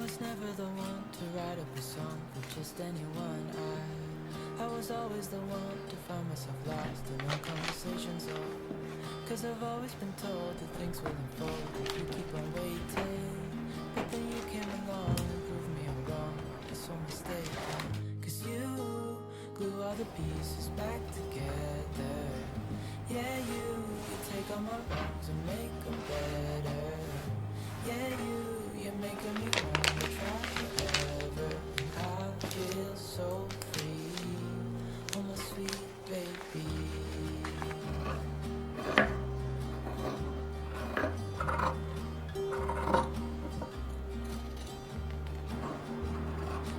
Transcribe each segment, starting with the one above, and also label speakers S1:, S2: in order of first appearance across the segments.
S1: was never the one to write up a song for just anyone. I was always the one to find myself lost in our conversations. Cause I've always been told that things will unfold if you keep on waiting. But then you came along and proved me I'm wrong. I was so mistaken. Cause you glue all the pieces back together. Yeah, you take all my wrongs and make them better. Yeah, you're making me wanna try forever. I feel so free, oh my sweet baby.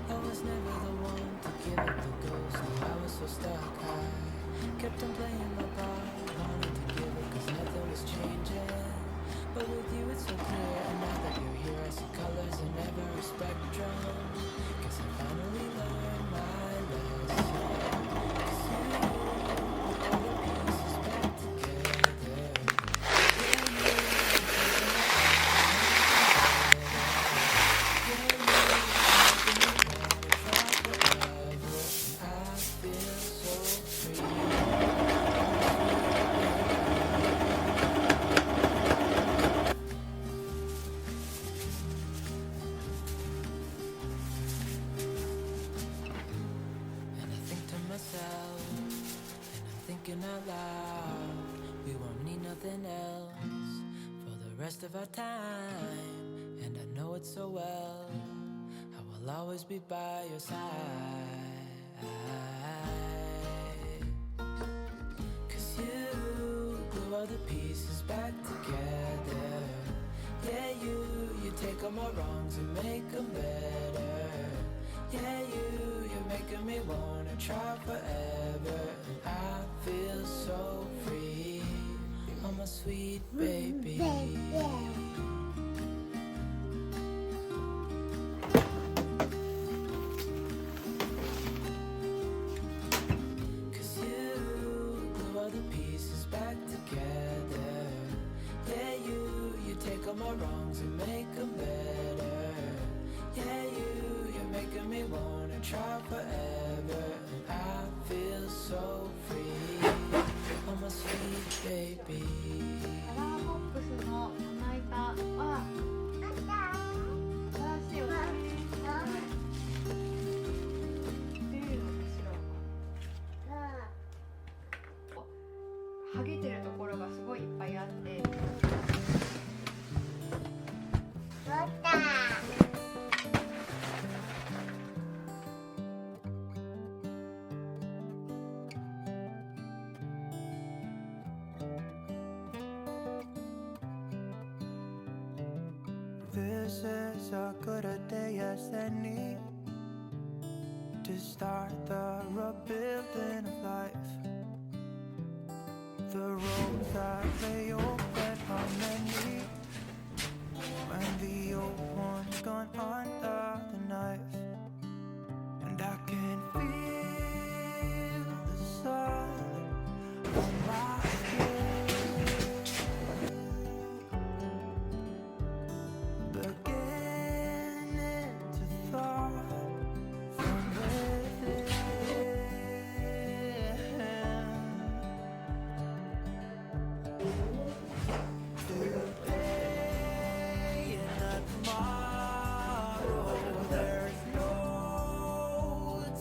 S1: I was never the one to give up the ghost, no, I was so stuck. I kept on playing my part, wanted to give it cause nothing was changing. But with you it's so clear, and now that you're here I see colors in every spectrum. Guess I finally learned my lesson. Cause you put all the pieces back together. I feel so free. rest of our time. And I know it so well, I will always be by your side. 'Cause you glue all the pieces back together. Yeah, you take all my wrongs and make them better. Yeah, you're making me wanna try forever. And I feel so free, oh my sweet baby. Cause you glue all the pieces back together. Yeah, you take all my wrongs and make them better. Yeah, you're making me wanna try forever. And I feel so free, oh my sweet baby.
S2: カラーボックスのまな板は新しいお皿にビールの後ろはげてるところがすごいいっぱいあって。
S1: This is as good a day as any to start the rebuilding of life. The roads that lay open are many, and the old one's gone under the knife. And I can feel the sun on my skin, beginning to thaw from within. Today and not tomorrow, there's no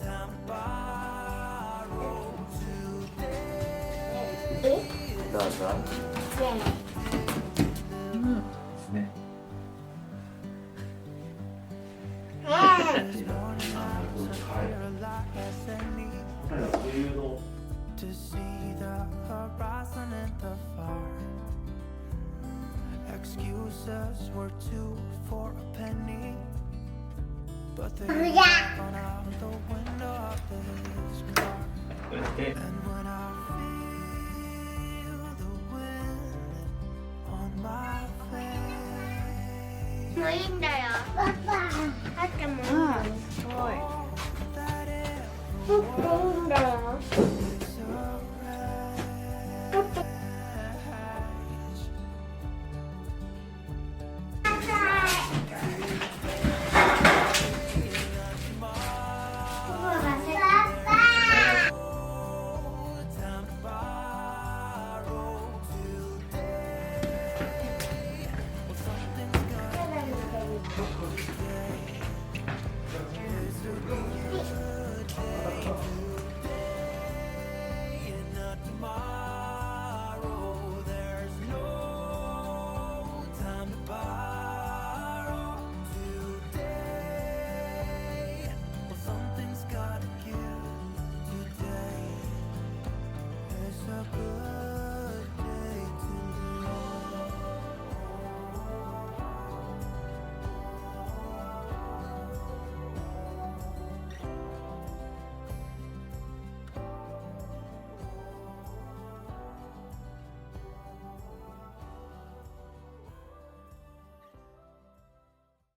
S1: time to borrow. Today
S3: どうぞ。ね。
S1: this morning I was clear a lot as any to see the horizon in the far. Excuses were 2 for a penny, but they gone out the window of this car. And when I feel the wind on my face,
S4: もういいんだよ。パパ。だってもう。
S2: すごい。
S1: that it
S4: もういいんだよ。